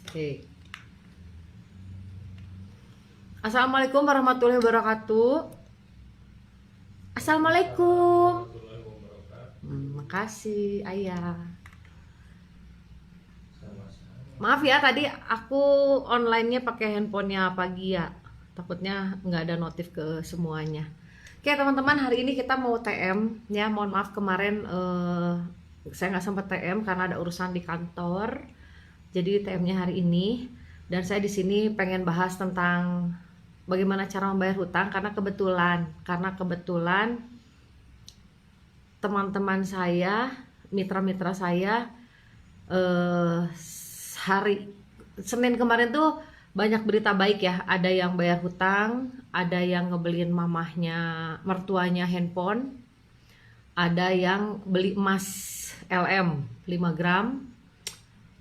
Oke. Assalamualaikum warahmatullahi wabarakatuh. Assalamualaikum. Makasih ayah. Maaf ya tadi aku online-nya pakai handphonenya pagi ya. Takutnya nggak ada notif ke semuanya. Oke teman-teman, hari ini kita mau TM ya. Mohon maaf kemarin saya nggak sempat TM karena ada urusan di kantor. Jadi TM-nya hari ini. Dan saya di sini pengen bahas tentang bagaimana cara membayar hutang karena kebetulan teman-teman saya, mitra-mitra saya hari Senin kemarin tuh banyak berita baik ya. Ada yang bayar hutang, ada yang ngebeliin mertuanya handphone, ada yang beli emas LM 5 gram,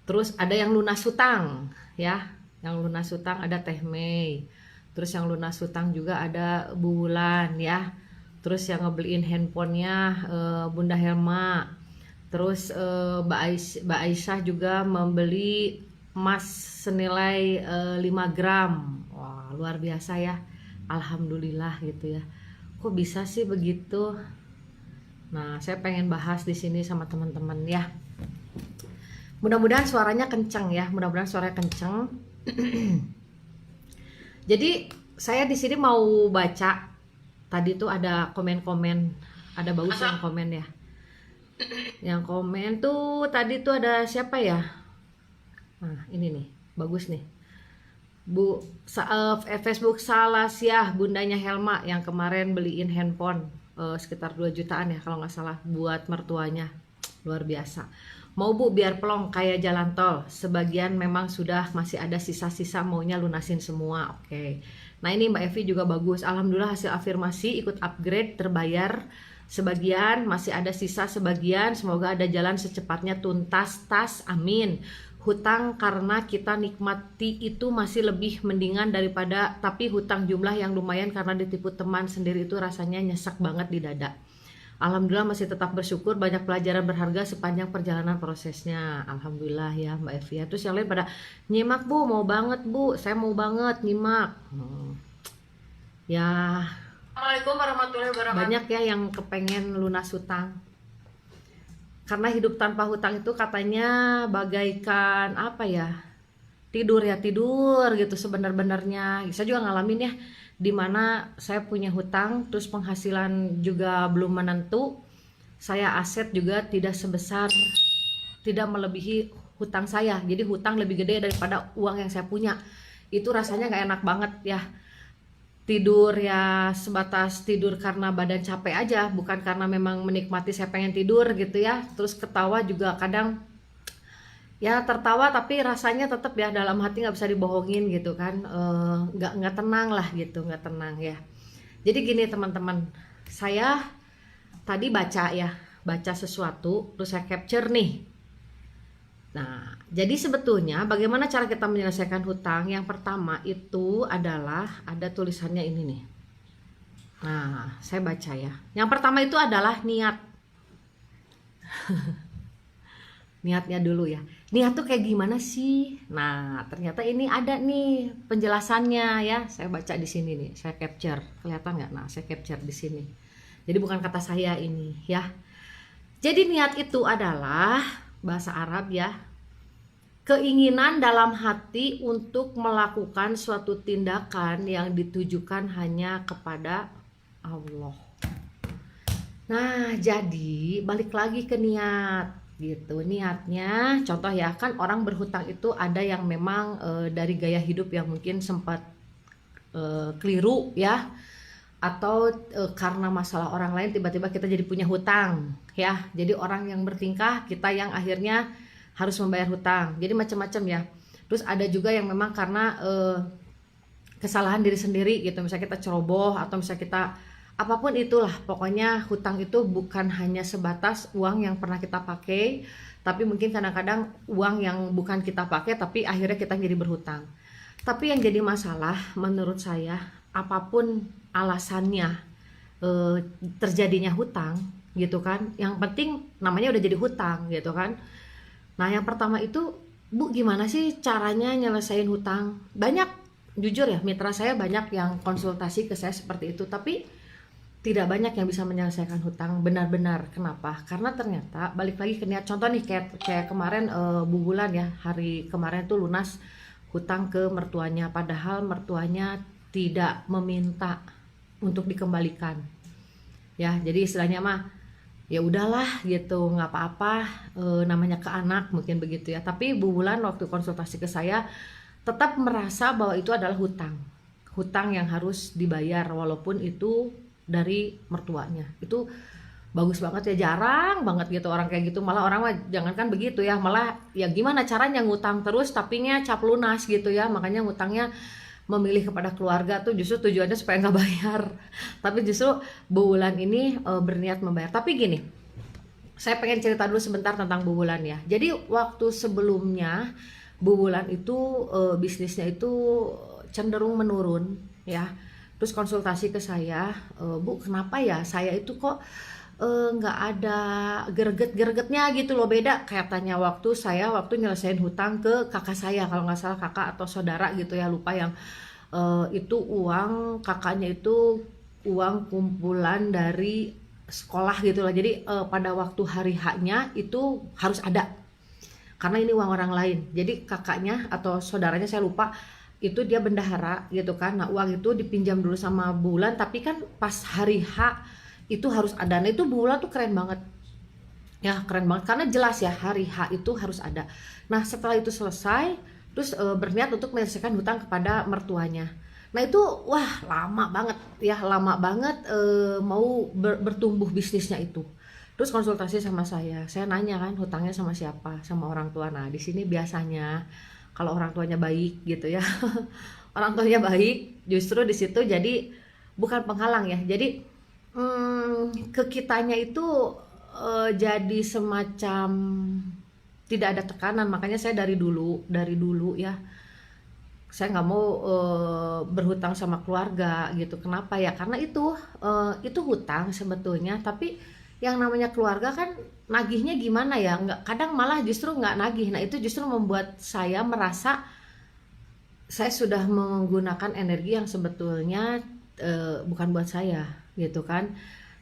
terus ada yang lunas hutang ya. Yang lunas hutang ada Teh Mei, terus yang lunas hutang juga ada Bu Wulan ya. Terus yang ngebeliin handphonenya Bunda Helma. Terus Mbak Aisyah juga membeli emas senilai 5 gram. Wah, luar biasa ya. Alhamdulillah gitu ya. Kok bisa sih begitu? Nah, saya pengen bahas di sini sama teman-teman ya. Mudah-mudahan suaranya kenceng ya. Mudah-mudahan suaranya kenceng. Jadi, saya di sini mau baca. Tadi tuh ada komen-komen, ada bagus yang komen ya. Yang komen tuh tadi tuh ada siapa ya? Nah, ini nih, bagus nih. Facebook Salasyah, bundanya Helma yang kemarin beliin handphone sekitar 2 jutaan ya kalau nggak salah buat mertuanya. Luar biasa. Mau Bu biar plong kayak jalan tol. Sebagian memang sudah masih ada sisa-sisa maunya lunasin semua. Oke. Nah, ini Mbak Evi juga bagus. Alhamdulillah hasil afirmasi ikut upgrade terbayar. Sebagian masih ada sisa sebagian. Semoga ada jalan secepatnya tuntas tas. Amin. Hutang karena kita nikmati itu masih lebih mendingan daripada, tapi hutang jumlah yang lumayan karena ditipu teman sendiri itu rasanya nyesek banget di dada. Alhamdulillah masih tetap bersyukur, banyak pelajaran berharga sepanjang perjalanan prosesnya. Alhamdulillah ya Mbak Evi. Terus yang lain pada nyimak Bu, mau banget Bu, saya mau banget nyimak. Ya, Assalamualaikum warahmatullahi wabarakatuh. Banyak ya yang kepengen lunas hutang. Karena hidup tanpa hutang itu katanya bagaikan apa ya? Tidur gitu sebenar-benarnya. Saya juga ngalamin ya, dimana saya punya hutang, terus penghasilan juga belum menentu, saya aset juga tidak melebihi hutang saya, jadi hutang lebih gede daripada uang yang saya punya. Itu rasanya nggak enak banget ya. Tidur ya sebatas tidur karena badan capek aja, bukan karena memang menikmati saya pengen tidur gitu ya. Terus ketawa juga kadang ya tertawa tapi rasanya tetap ya dalam hati nggak bisa dibohongin gitu kan. Nggak tenang lah gitu, nggak tenang ya. Jadi gini teman-teman, saya tadi baca sesuatu terus saya capture nih. Nah, jadi sebetulnya bagaimana cara kita menyelesaikan hutang? Yang pertama itu adalah ada tulisannya ini nih. Nah, saya baca ya. Yang pertama itu adalah niat. Niatnya dulu ya. Niat tuh kayak gimana sih? Nah, ternyata ini ada nih penjelasannya ya. Saya baca di sini nih. Saya capture. Kelihatan nggak? Nah, saya capture di sini. Jadi bukan kata saya ini ya. Jadi niat itu adalah bahasa Arab ya. Keinginan dalam hati untuk melakukan suatu tindakan yang ditujukan hanya kepada Allah. Nah, jadi balik lagi ke niat gitu. Niatnya contoh ya, kan orang berhutang itu ada yang memang dari gaya hidup yang mungkin sempat keliru ya, atau karena masalah orang lain tiba-tiba kita jadi punya hutang ya. Jadi orang yang bertingkah, kita yang akhirnya harus membayar hutang. Jadi macam-macam ya. Terus ada juga yang memang karena kesalahan diri sendiri gitu. Misalnya kita ceroboh atau misalnya kita apapun itulah, pokoknya hutang itu bukan hanya sebatas uang yang pernah kita pakai, tapi mungkin kadang-kadang uang yang bukan kita pakai tapi akhirnya kita jadi berhutang. Tapi yang jadi masalah menurut saya, apapun alasannya terjadinya hutang gitu kan, yang penting namanya udah jadi hutang gitu kan. Nah, yang pertama itu Bu, gimana sih caranya nyelesain hutang? Banyak, jujur ya, mitra saya banyak yang konsultasi ke saya seperti itu, tapi tidak banyak yang bisa menyelesaikan hutang benar-benar. Kenapa? Karena ternyata balik lagi ke niat. Contoh nih, kayak kemarin Bu Bulan ya, hari kemarin tuh lunas hutang ke mertuanya, padahal mertuanya tidak meminta untuk dikembalikan. Ya, jadi istilahnya mah ya udahlah gitu, nggak apa-apa, namanya ke anak mungkin begitu ya. Tapi Bu Bulan waktu konsultasi ke saya tetap merasa bahwa itu adalah hutang yang harus dibayar walaupun itu dari mertuanya. Itu bagus banget ya, jarang banget gitu orang kayak gitu. Malah orang mah jangankan begitu ya, malah ya gimana caranya ngutang terus tapinya cap lunas gitu ya. Makanya ngutangnya memilih kepada keluarga tuh justru tujuannya supaya nggak bayar. Tapi justru Bu Wulan ini berniat membayar. Tapi gini, saya pengen cerita dulu sebentar tentang Bu Wulan ya. Jadi waktu sebelumnya Bu Wulan itu bisnisnya itu cenderung menurun ya. Terus konsultasi ke saya, Bu, kenapa ya saya itu kok nggak ada greget-gregetnya gitu loh, beda katanya waktu nyelesain hutang ke kakak saya, kalau nggak salah kakak atau saudara gitu ya, lupa yang itu uang kakaknya itu uang kumpulan dari sekolah gitu lah. Jadi pada waktu hari H-nya itu harus ada karena ini uang orang lain. Jadi kakaknya atau saudaranya saya lupa itu dia bendahara gitu kan. Nah uang itu dipinjam dulu sama Bulan, tapi kan pas hari H itu harus ada. Nah itu Bulan tuh keren banget ya, keren banget karena jelas ya hari H itu harus ada. Nah setelah itu selesai terus berniat untuk menyelesaikan hutang kepada mertuanya. Nah itu wah lama banget ya, lama banget mau bertumbuh bisnisnya itu. Terus konsultasi sama saya nanya kan hutangnya sama siapa, sama orang tua. Nah di sini biasanya kalau orang tuanya baik gitu ya, orang tuanya baik, justru di situ jadi bukan penghalang ya. Jadi ke kitanya itu jadi semacam tidak ada tekanan. Makanya saya dari dulu ya, saya nggak mau berhutang sama keluarga gitu. Kenapa ya? Karena itu hutang sebetulnya, tapi yang namanya keluarga kan nagihnya gimana ya? Nggak, kadang malah justru nggak nagih. Nah itu justru membuat saya merasa saya sudah menggunakan energi yang sebetulnya bukan buat saya gitu kan.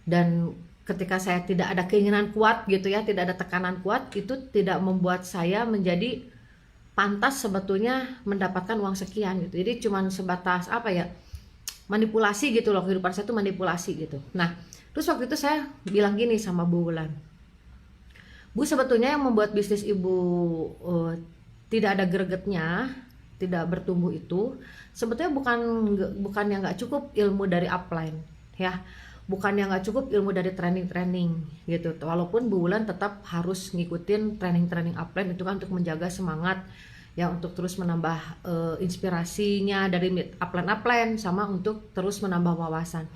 Dan ketika saya tidak ada keinginan kuat gitu ya, tidak ada tekanan kuat, itu tidak membuat saya menjadi pantas sebetulnya mendapatkan uang sekian gitu. Jadi cuman sebatas apa ya, manipulasi gitu loh, kehidupan saya itu manipulasi gitu. Nah terus waktu itu saya bilang gini sama Bu Wulan, Bu, sebetulnya yang membuat bisnis Ibu tidak ada gregetnya, tidak bertumbuh itu sebetulnya bukan yang nggak cukup ilmu dari upline ya, bukan yang nggak cukup ilmu dari training gitu. Walaupun Bu Wulan tetap harus ngikutin training upline itu kan untuk menjaga semangat ya, untuk terus menambah inspirasinya dari upline sama untuk terus menambah wawasan.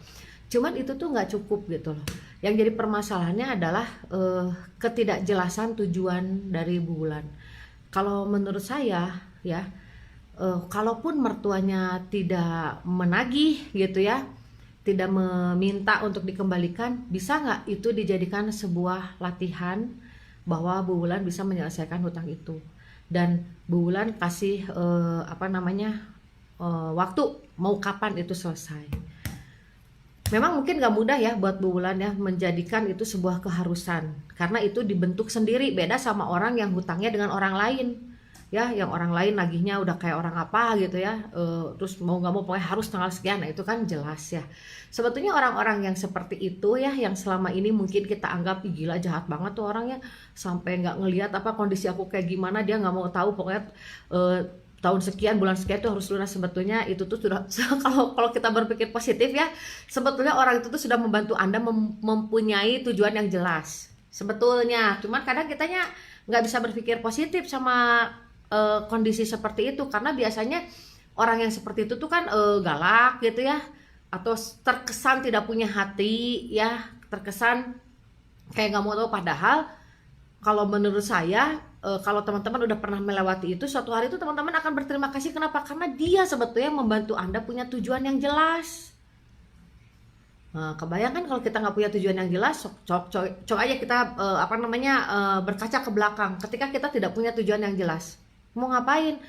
Cuman itu tuh nggak cukup gitu loh. Yang jadi permasalahannya adalah ketidakjelasan tujuan dari Bu Wulan. Kalau menurut saya ya, kalaupun mertuanya tidak menagih gitu ya, tidak meminta untuk dikembalikan, bisa nggak itu dijadikan sebuah latihan bahwa Bu Wulan bisa menyelesaikan hutang itu. Dan Bu Wulan kasih waktu mau kapan itu selesai. Memang mungkin gak mudah ya buat Bu Wulan ya menjadikan itu sebuah keharusan, karena itu dibentuk sendiri, beda sama orang yang hutangnya dengan orang lain ya, yang orang lain nagihnya udah kayak orang apa gitu ya, terus mau gak mau pokoknya harus tanggal sekian. Nah itu kan jelas ya. Sebetulnya orang-orang yang seperti itu ya, yang selama ini mungkin kita anggap gila jahat banget tuh orangnya, sampai gak ngelihat apa kondisi aku kayak gimana, dia gak mau tahu pokoknya tahun sekian bulan sekian itu harus lunas. Sebetulnya itu tuh sudah kalau kita berpikir positif ya, sebetulnya orang itu tuh sudah membantu Anda mempunyai tujuan yang jelas sebetulnya. Cuman kadang kitanya nggak bisa berpikir positif sama kondisi seperti itu, karena biasanya orang yang seperti itu tuh kan galak gitu ya, atau terkesan tidak punya hati ya, terkesan kayak nggak mau tahu. Padahal kalau menurut saya, kalau teman-teman udah pernah melewati itu, suatu hari itu teman-teman akan berterima kasih. Kenapa? Karena dia sebetulnya membantu Anda punya tujuan yang jelas. Nah, kebayangkan kalau kita nggak punya tujuan yang jelas, cok aja kita berkaca ke belakang ketika kita tidak punya tujuan yang jelas. mau ngapain,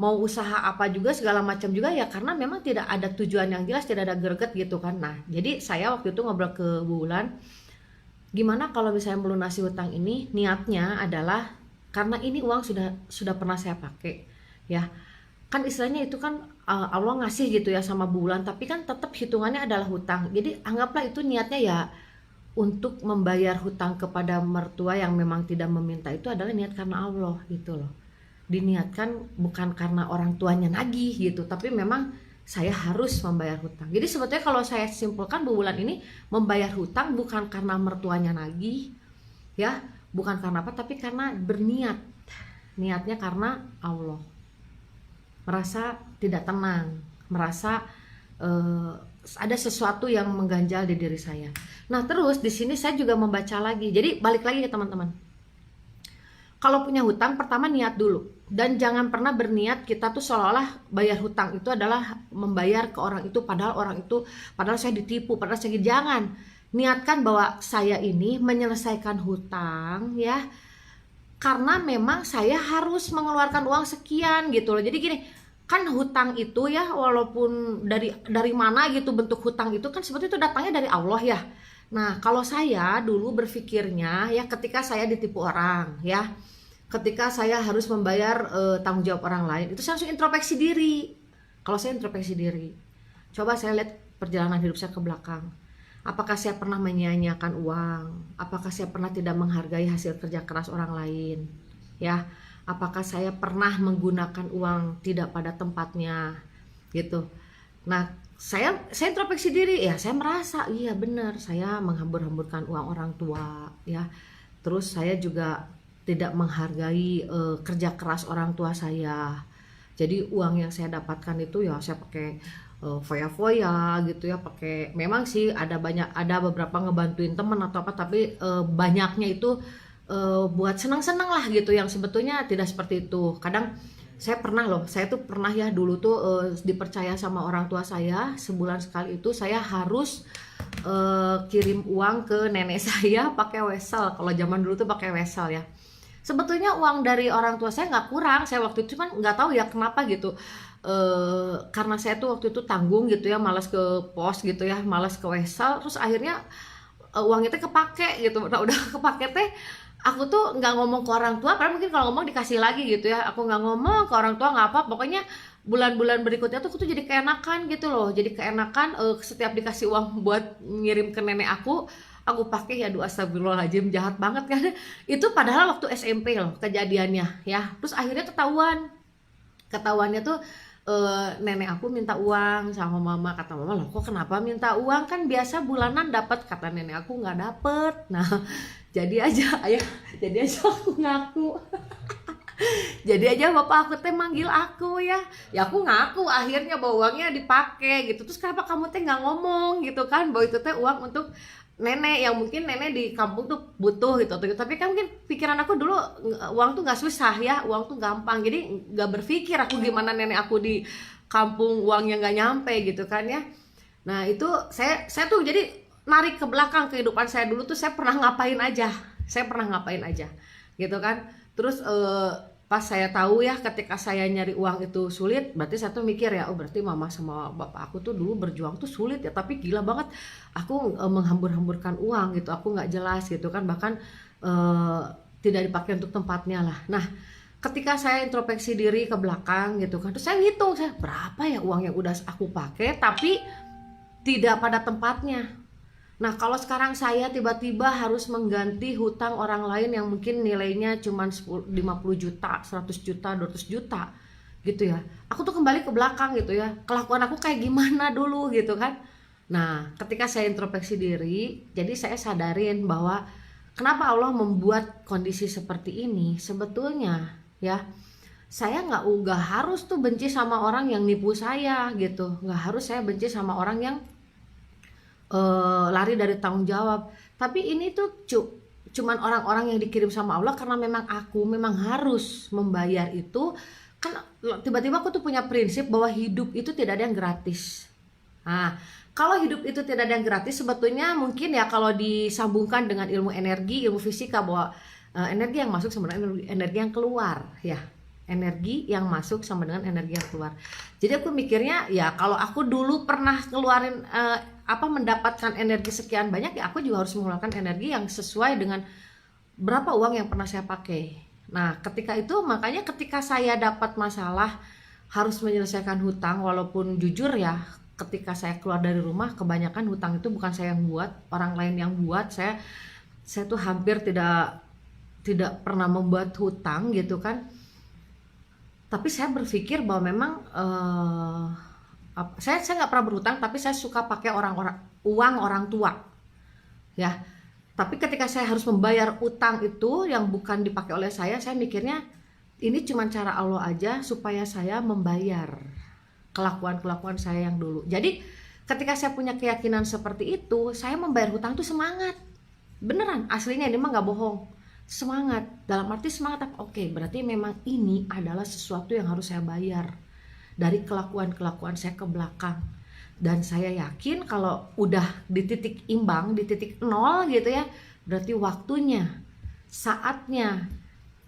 mau usaha apa juga segala macam juga ya, karena memang tidak ada tujuan yang jelas, tidak ada greget gitu kan. Nah jadi saya waktu itu ngobrol ke Bu Wulan, gimana kalau misalnya melunasi hutang ini niatnya adalah karena ini uang sudah pernah saya pakai ya, kan istilahnya itu kan Allah ngasih gitu ya sama Bu Wulan, tapi kan tetap hitungannya adalah hutang. Jadi anggaplah itu niatnya ya untuk membayar hutang kepada mertua yang memang tidak meminta, itu adalah niat karena Allah gitu loh. Diniatkan bukan karena orang tuanya nagih gitu, tapi memang saya harus membayar hutang. Jadi sebetulnya kalau saya simpulkan, Bu Wulan ini membayar hutang bukan karena mertuanya nagih ya, bukan karena apa, tapi karena berniat. Niatnya karena Allah. Merasa tidak tenang, merasa ada sesuatu yang mengganjal di diri saya. Nah, terus di sini saya juga membaca lagi. Jadi balik lagi ya teman-teman. Kalau punya hutang, pertama niat dulu. Dan jangan pernah berniat kita tuh seolah-olah bayar hutang itu adalah membayar ke orang itu, padahal saya ditipu, padahal saya jangan. Niatkan bahwa saya ini menyelesaikan hutang ya, karena memang saya harus mengeluarkan uang sekian gitu loh. Jadi gini, kan hutang itu ya, walaupun dari mana gitu bentuk hutang itu kan sebetulnya itu datangnya dari Allah ya. Nah kalau saya dulu berpikirnya ya, ketika saya ditipu orang ya, ketika saya harus membayar tanggung jawab orang lain, itu saya langsung introspeksi diri. Kalau saya introspeksi diri, coba saya lihat perjalanan hidup saya ke belakang. Apakah saya pernah menyia-nyiakan uang? Apakah saya pernah tidak menghargai hasil kerja keras orang lain? Ya, apakah saya pernah menggunakan uang tidak pada tempatnya? Gitu. Nah, saya introspeksi diri ya, saya merasa iya benar, saya menghambur-hamburkan uang orang tua ya. Terus saya juga tidak menghargai kerja keras orang tua saya. Jadi uang yang saya dapatkan itu ya saya pakai foya-foya gitu ya, pakai, memang sih ada beberapa ngebantuin temen atau apa, tapi banyaknya itu buat senang-senang lah gitu, yang sebetulnya tidak seperti itu. Kadang saya tuh pernah ya dulu tuh dipercaya sama orang tua saya, sebulan sekali itu saya harus kirim uang ke nenek saya pakai wesel. Kalau zaman dulu tuh pakai wesel ya. Sebetulnya uang dari orang tua saya nggak kurang, saya waktu itu kan nggak tahu ya kenapa gitu, karena saya tuh waktu itu tanggung gitu ya, malas ke pos gitu ya, malas ke wesel, terus akhirnya uang itu kepake gitu. Nah udah kepake teh, aku tuh nggak ngomong ke orang tua, karena mungkin kalau ngomong dikasih lagi gitu ya, aku nggak ngomong ke orang tua, nggak apa, pokoknya bulan-bulan berikutnya tuh aku tuh jadi keenakan gitu loh, jadi keenakan setiap dikasih uang buat ngirim ke nenek aku pakai ya. Aduh astagfirullahaladzim, jahat banget kan itu, padahal waktu SMP loh kejadiannya ya. Terus akhirnya ketahuannya tuh nenek aku minta uang sama mama. Kata mama, loh kok kenapa minta uang, kan biasa bulanan dapat. Kata nenek aku, nggak dapet. Nah jadi aja aku ngaku. Jadi aja bapak aku teh manggil aku ya aku ngaku akhirnya bahwa uangnya dipakai gitu. Terus kenapa kamu teh nggak ngomong gitu kan, bahwa itu teh uang untuk nenek, yang mungkin nenek di kampung tuh butuh gitu. Tapi kan mungkin pikiran aku dulu uang tuh nggak susah ya, uang tuh gampang, jadi nggak berpikir aku gimana nenek aku di kampung uangnya nggak nyampe gitu kan ya. Nah itu saya tuh jadi narik ke belakang kehidupan saya dulu tuh, saya pernah ngapain aja gitu kan. Terus pas saya tahu ya, ketika saya nyari uang itu sulit, berarti saya tuh mikir ya, oh berarti mama sama bapak aku tuh dulu berjuang tuh sulit ya, tapi gila banget aku menghambur-hamburkan uang gitu, aku nggak jelas gitu kan, bahkan tidak dipakai untuk tempatnya lah. Nah ketika saya introspeksi diri ke belakang gitu kan, terus saya ngitung, saya berapa ya uang yang udah aku pakai tapi tidak pada tempatnya. Nah kalau sekarang saya tiba-tiba harus mengganti hutang orang lain yang mungkin nilainya cuma 50 juta, 100 juta, 200 juta gitu ya, aku tuh kembali ke belakang gitu ya, kelakuan aku kayak gimana dulu gitu kan. Nah ketika saya introspeksi diri, jadi saya sadarin bahwa kenapa Allah membuat kondisi seperti ini. Sebetulnya ya, saya nggak harus tuh benci sama orang yang nipu saya gitu, nggak harus saya benci sama orang yang lari dari tanggung jawab. Tapi ini tuh cuman orang-orang yang dikirim sama Allah, karena memang aku harus membayar itu. Kan tiba-tiba aku tuh punya prinsip bahwa hidup itu tidak ada yang gratis. Nah kalau hidup itu tidak ada yang gratis, sebetulnya mungkin ya kalau disambungkan dengan ilmu energi, ilmu fisika, bahwa energi yang masuk sebenarnya energi yang keluar ya. energi yang masuk sama dengan energi yang keluar. Jadi aku mikirnya ya kalau aku dulu pernah ngeluarin mendapatkan energi sekian banyak, ya aku juga harus mengeluarkan energi yang sesuai dengan berapa uang yang pernah saya pakai. Nah ketika itu makanya ketika saya dapat masalah harus menyelesaikan hutang, walaupun jujur ya ketika saya keluar dari rumah kebanyakan hutang itu bukan saya yang buat, orang lain yang buat. Saya tuh hampir tidak pernah membuat hutang gitu kan. Tapi saya berpikir bahwa memang saya nggak pernah berhutang, tapi saya suka pakai uang orang tua ya. Tapi ketika saya harus membayar utang itu yang bukan dipakai oleh saya mikirnya ini cuma cara Allah aja supaya saya membayar kelakuan saya yang dulu. Jadi ketika saya punya keyakinan seperti itu, saya membayar hutang tuh semangat, beneran, aslinya ini mah nggak bohong, semangat. Dalam arti semangat apa? Oke, berarti memang ini adalah sesuatu yang harus saya bayar dari kelakuan saya ke belakang. Dan saya yakin kalau udah di titik imbang, di titik nol gitu ya, berarti waktunya, saatnya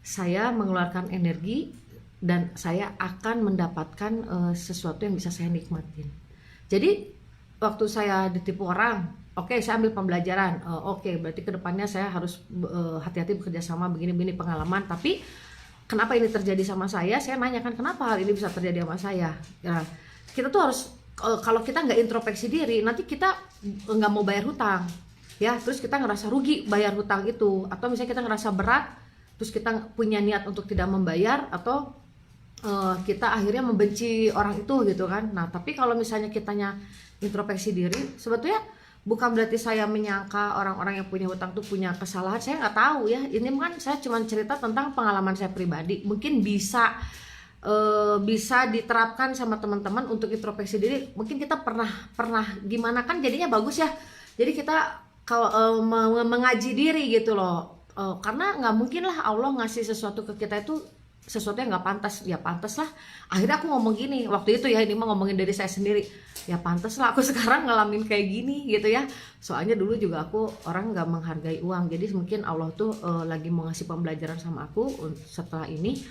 saya mengeluarkan energi dan saya akan mendapatkan sesuatu yang bisa saya nikmatin. Jadi waktu saya ditipu orang, oke, saya ambil pembelajaran. Oke, berarti kedepannya saya harus hati-hati bekerja sama, begini-begini pengalaman. Tapi kenapa ini terjadi sama saya nanyakan kenapa hal ini bisa terjadi sama saya. Ya, kita tuh harus kalau kita nggak introspeksi diri, nanti kita nggak mau bayar hutang, ya. Terus kita ngerasa rugi bayar hutang itu, atau misalnya kita ngerasa berat, terus kita punya niat untuk tidak membayar, atau kita akhirnya membenci orang itu gitu kan. Nah tapi kalau misalnya kitanya introspeksi diri, sebetulnya bukan berarti saya menyangka orang-orang yang punya hutang tuh punya kesalahan. Saya nggak tahu ya, ini kan saya cuma cerita tentang pengalaman saya pribadi. Mungkin bisa diterapkan sama teman-teman untuk introspeksi diri. Mungkin kita pernah gimana kan jadinya bagus ya. Jadi kita kalau mengaji diri gitu loh, karena nggak mungkin lah Allah ngasih sesuatu ke kita itu sesuatu yang nggak pantas. Ya pantas lah, akhirnya aku ngomong gini waktu itu ya, ini mah ngomongin dari saya sendiri, ya pantas lah aku sekarang ngalamin kayak gini gitu ya. Soalnya dulu juga aku orang nggak menghargai uang, jadi mungkin Allah tuh lagi mau ngasih pembelajaran sama aku. Setelah ini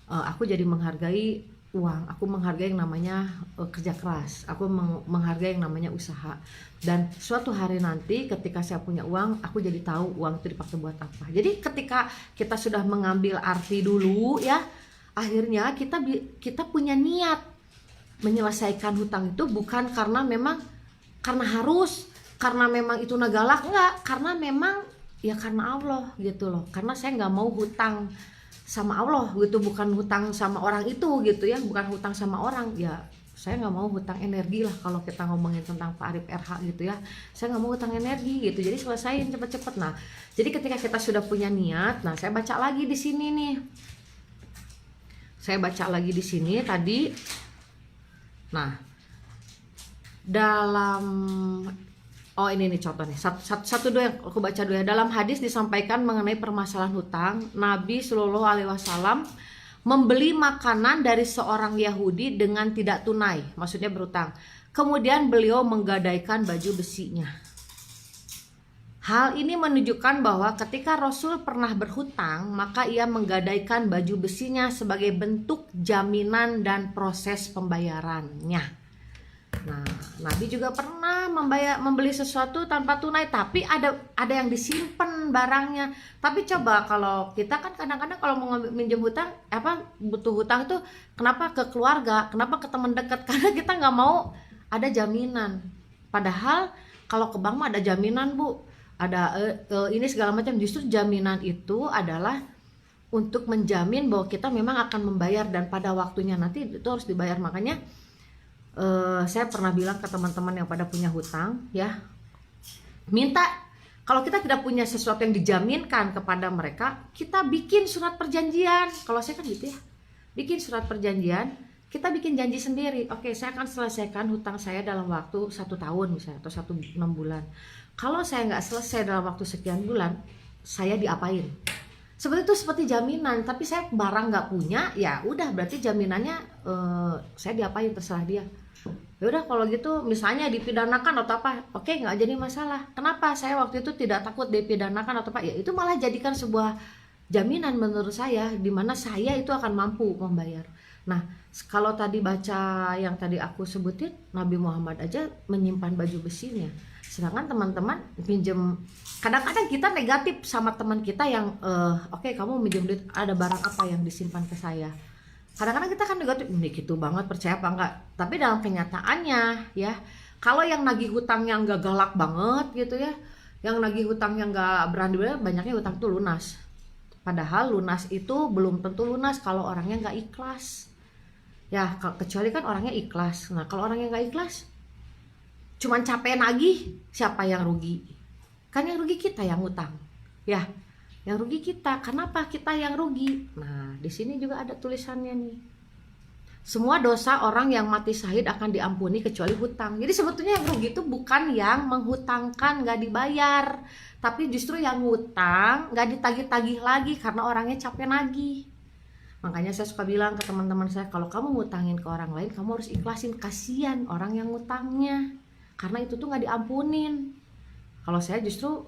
aku jadi menghargai uang, aku menghargai yang namanya kerja keras, aku menghargai yang namanya usaha. Dan suatu hari nanti ketika saya punya uang, aku jadi tahu uang itu dipakai buat apa. Jadi ketika kita sudah mengambil arti dulu ya, akhirnya kita punya niat menyelesaikan hutang itu bukan karena harus, karena memang itu nagalak, enggak, karena memang ya karena Allah gitu loh. Karena saya nggak mau hutang sama Allah gitu, bukan hutang sama orang itu gitu ya, bukan hutang sama orang ya. Saya nggak mau hutang energi lah kalau kita ngomongin tentang Pak Arif RH gitu ya. Saya nggak mau hutang energi gitu, jadi selesaiin cepet-cepet. Nah jadi ketika kita sudah punya niat, nah saya baca lagi di sini nih, saya baca lagi di sini tadi. Nah dalam ini nih contohnya, satu dua yang aku baca dulu ya. Dalam hadis disampaikan mengenai permasalahan hutang, Nabi Shallallahu Alaihi Wasallam membeli makanan dari seorang Yahudi dengan tidak tunai, maksudnya berhutang. Kemudian beliau menggadaikan baju besinya. Hal ini menunjukkan bahwa ketika Rasul pernah berhutang, maka ia menggadaikan baju besinya sebagai bentuk jaminan dan proses pembayarannya. Nah, Nabi juga pernah membeli sesuatu tanpa tunai, tapi ada yang disimpan barangnya. Tapi coba kalau kita kan kadang-kadang kalau mau minjem hutang, butuh hutang itu kenapa ke keluarga, kenapa ke teman dekat? Karena kita nggak mau ada jaminan. Padahal kalau ke bank mah ada jaminan, Bu. Ada ini segala macam. Justru jaminan itu adalah untuk menjamin bahwa kita memang akan membayar dan pada waktunya nanti itu harus dibayar. Makanya saya pernah bilang ke teman-teman yang pada punya hutang ya, minta kalau kita tidak punya sesuatu yang dijaminkan kepada mereka, kita bikin surat perjanjian. Kalau saya kan gitu ya, bikin surat perjanjian, kita bikin janji sendiri. Oke, saya akan selesaikan hutang saya dalam waktu 1 tahun misalnya, atau 6 bulan. Kalau saya nggak selesai dalam waktu sekian bulan, saya diapain? Seperti jaminan. Tapi saya barang nggak punya, ya udah berarti jaminannya saya diapain, terserah dia. Ya udah kalau gitu misalnya dipidanakan atau apa, oke, nggak jadi masalah. Kenapa? Saya waktu itu tidak takut dipidanakan atau apa, ya itu malah jadikan sebuah jaminan menurut saya di mana saya itu akan mampu membayar. Nah, kalau tadi baca yang tadi aku sebutin, Nabi Muhammad aja menyimpan baju besinya. Sedangkan teman-teman pinjem, kadang-kadang kita negatif sama teman kita yang oke, kamu minjem duit, ada barang apa yang disimpan ke saya. Kadang-kadang kita kan negatif, ini gitu banget, percaya apa enggak. Tapi dalam kenyataannya ya, kalau yang nagih hutang yang enggak galak banget gitu ya, yang nagih hutang yang enggak berani, banyaknya hutang tuh lunas. Padahal lunas itu belum tentu lunas kalau orangnya enggak ikhlas. Ya, kecuali kan orangnya ikhlas. Nah, kalau orangnya enggak ikhlas, cuman capek nagih, siapa yang rugi? Kan yang rugi kita yang hutang. Ya, yang rugi kita. Kenapa kita yang rugi? Nah, di sini juga ada tulisannya nih. Semua dosa orang yang mati syahid akan diampuni kecuali hutang. Jadi sebetulnya yang rugi itu bukan yang menghutangkan nggak dibayar, tapi justru yang hutang nggak ditagih-tagih lagi karena orangnya capek nagih. Makanya saya suka bilang ke teman-teman saya, kalau kamu ngutangin ke orang lain, kamu harus ikhlasin. Kasihan orang yang ngutangnya, karena itu tuh nggak diampunin. Kalau saya justru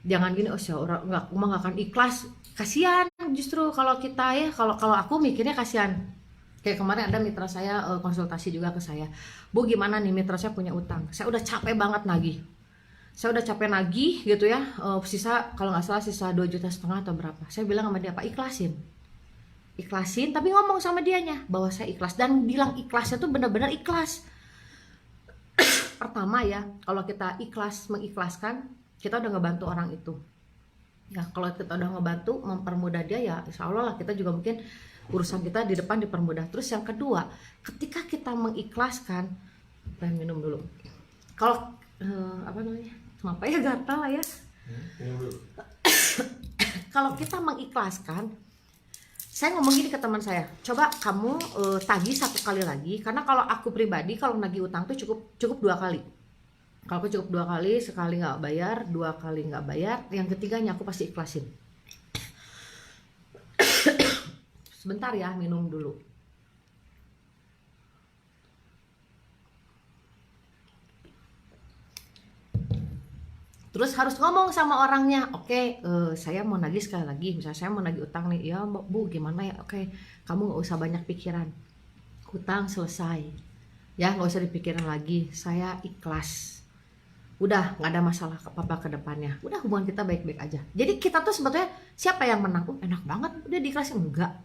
jangan gini, oh orang nggak akan ikhlas, kasihan. Justru kalau kita ya, kalau aku mikirnya kasihan. Kayak kemarin ada mitra saya konsultasi juga ke saya, Bu gimana nih, mitra saya punya utang, saya udah capek banget nagih, saya udah capek nagih gitu ya, sisa kalau nggak salah sisa 2,5 juta atau berapa. Saya bilang sama dia, Pak, ikhlasin, tapi ngomong sama dianya bahwa saya ikhlas, dan bilang ikhlasnya tuh benar-benar ikhlas. Pertama ya, kalau kita mengikhlaskan, kita udah ngebantu orang itu. Ya, kalau kita udah ngebantu, mempermudah dia, ya insya Allah lah kita juga mungkin urusan kita di depan dipermudah. Terus yang kedua, ketika kita mengikhlaskan, pengen minum dulu. Kalau apa namanya? Kenapa ya, gatal lah ya. Kalau kita mengikhlaskan, saya ngomong gini ke teman saya, coba kamu tagih 1 kali lagi, karena kalau aku pribadi kalau nagih utang tuh cukup 2 kali. Kalau aku cukup 2 kali, sekali nggak bayar, 2 kali nggak bayar, yang ketiganya aku pasti ikhlasin. Sebentar ya, minum dulu. Terus harus ngomong sama orangnya, oke, saya mau nagih sekali lagi, misalnya saya mau nagih utang nih, ya Bu gimana ya, oke, kamu nggak usah banyak pikiran, hutang selesai, ya nggak usah dipikirin lagi, saya ikhlas, udah nggak ada masalah apa-apa ke depannya, udah hubungan kita baik-baik aja. Jadi kita tuh sebetulnya siapa yang menang? Enak banget, udah diikhlasin, enggak.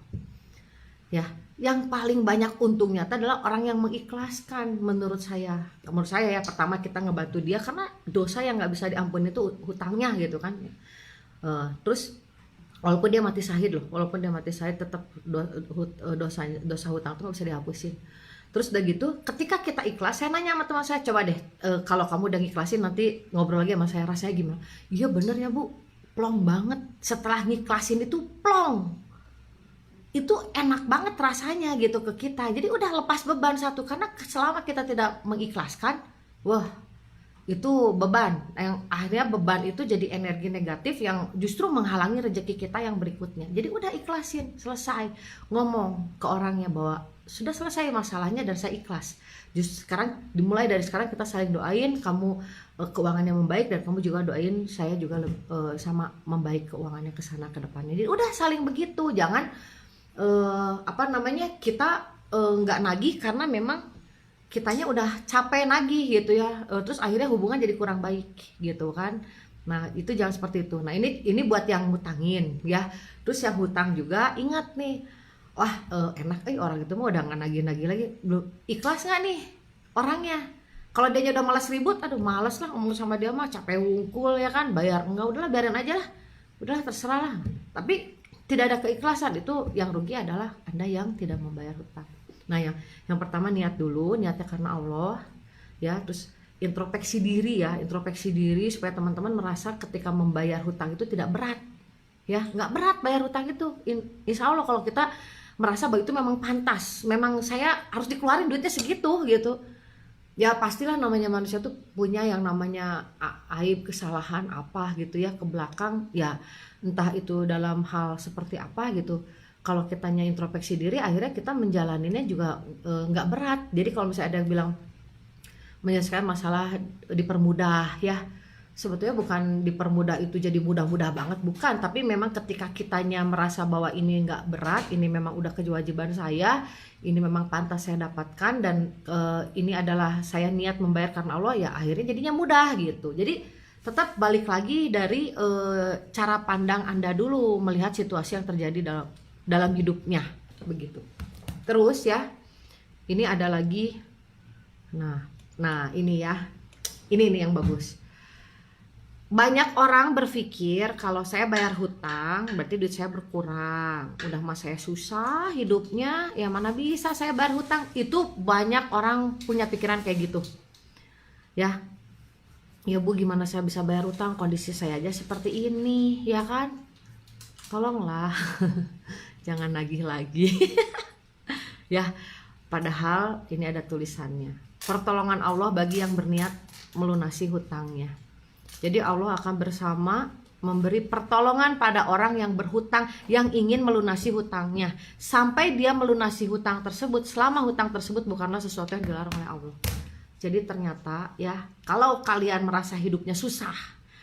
Ya, yang paling banyak untungnya adalah orang yang mengikhlaskan. Menurut saya ya, pertama kita ngebantu dia karena dosa yang nggak bisa diampuni itu hutangnya gitu kan. Terus walaupun dia mati syahid tetap dosa hutang itu nggak bisa dihapusin. Terus udah gitu, ketika kita ikhlas, saya nanya sama teman saya, coba deh kalau kamu udah ngikhlasin, nanti ngobrol lagi sama saya, rasanya gimana? Iya bener ya Bu, plong banget. Setelah ngikhlasin itu plong, itu enak banget rasanya gitu ke kita. Jadi udah lepas beban satu, karena selama kita tidak mengikhlaskan, wah itu beban, yang akhirnya beban itu jadi energi negatif yang justru menghalangi rezeki kita yang berikutnya. Jadi udah ikhlasin, selesai, ngomong ke orangnya bahwa sudah selesai masalahnya dan saya ikhlas. Justru sekarang, dimulai dari sekarang kita saling doain kamu keuangannya membaik, dan kamu juga doain saya juga sama membaik keuangannya ke sana ke depannya. Jadi udah saling begitu, jangan kita nggak nagih karena memang kitanya udah capek nagih gitu ya, terus akhirnya hubungan jadi kurang baik gitu kan. Nah itu jangan seperti itu. Nah ini buat yang ngutangin ya. Terus yang hutang juga ingat nih, wah enak orang itu mah udah nggak nagih-nagih lagi, belum ikhlas nggak nih orangnya. Kalau dia udah malas ribut, aduh males lah ngomong sama dia mah, capek wungkul ya kan, bayar enggak, udahlah biarin aja lah, udahlah terserah lah. Tapi tidak ada keikhlasan, itu yang rugi adalah Anda yang tidak membayar hutang. Nah yang pertama, niatnya karena Allah ya. Terus introspeksi diri supaya teman-teman merasa ketika membayar hutang itu tidak berat ya, nggak berat bayar hutang itu. Insya Allah kalau kita merasa bahwa itu memang pantas, memang saya harus dikeluarin duitnya segitu gitu ya, pastilah namanya manusia tuh punya yang namanya aib, kesalahan apa gitu ya ke belakang ya, entah itu dalam hal seperti apa gitu. Kalau kitanya introspeksi diri, akhirnya kita menjalaninnya juga nggak berat. Jadi kalau misalnya ada yang bilang menyelesaikan masalah dipermudah ya, sebetulnya bukan dipermudah itu jadi mudah-mudah banget, bukan, tapi memang ketika kitanya merasa bahwa ini nggak berat, ini memang udah kewajiban saya, ini memang pantas saya dapatkan, dan ini adalah saya niat membayar karena Allah, ya akhirnya jadinya mudah gitu. Jadi tetap balik lagi dari cara pandang Anda dulu melihat situasi yang terjadi dalam hidupnya begitu. Terus ya, ini ada lagi, nah ini ya, ini nih yang bagus. Banyak orang berpikir kalau saya bayar hutang berarti duit saya berkurang. Udah mah saya susah hidupnya, ya mana bisa saya bayar hutang. Itu banyak orang punya pikiran kayak gitu. Ya Bu, gimana saya bisa bayar hutang? Kondisi saya aja seperti ini, ya kan? Tolonglah, jangan nagih lagi. Ya, padahal ini ada tulisannya. Pertolongan Allah bagi yang berniat melunasi hutangnya. Jadi Allah akan bersama memberi pertolongan pada orang yang berhutang, yang ingin melunasi hutangnya, sampai dia melunasi hutang tersebut, selama hutang tersebut bukanlah sesuatu yang dilarang oleh Allah. Jadi ternyata ya, kalau kalian merasa hidupnya susah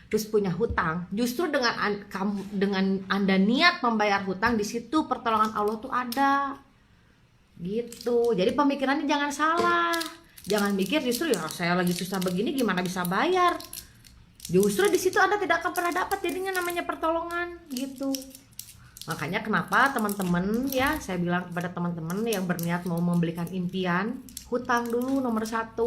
terus punya hutang, justru dengan Anda niat membayar hutang, di situ pertolongan Allah tuh ada gitu. Jadi pemikirannya jangan salah, jangan mikir justru ya saya lagi susah begini gimana bisa bayar. Justru di situ Anda tidak akan pernah dapat jadinya namanya pertolongan gitu. Makanya kenapa teman-teman ya, saya bilang kepada teman-teman yang berniat mau membelikan impian, hutang dulu nomor 1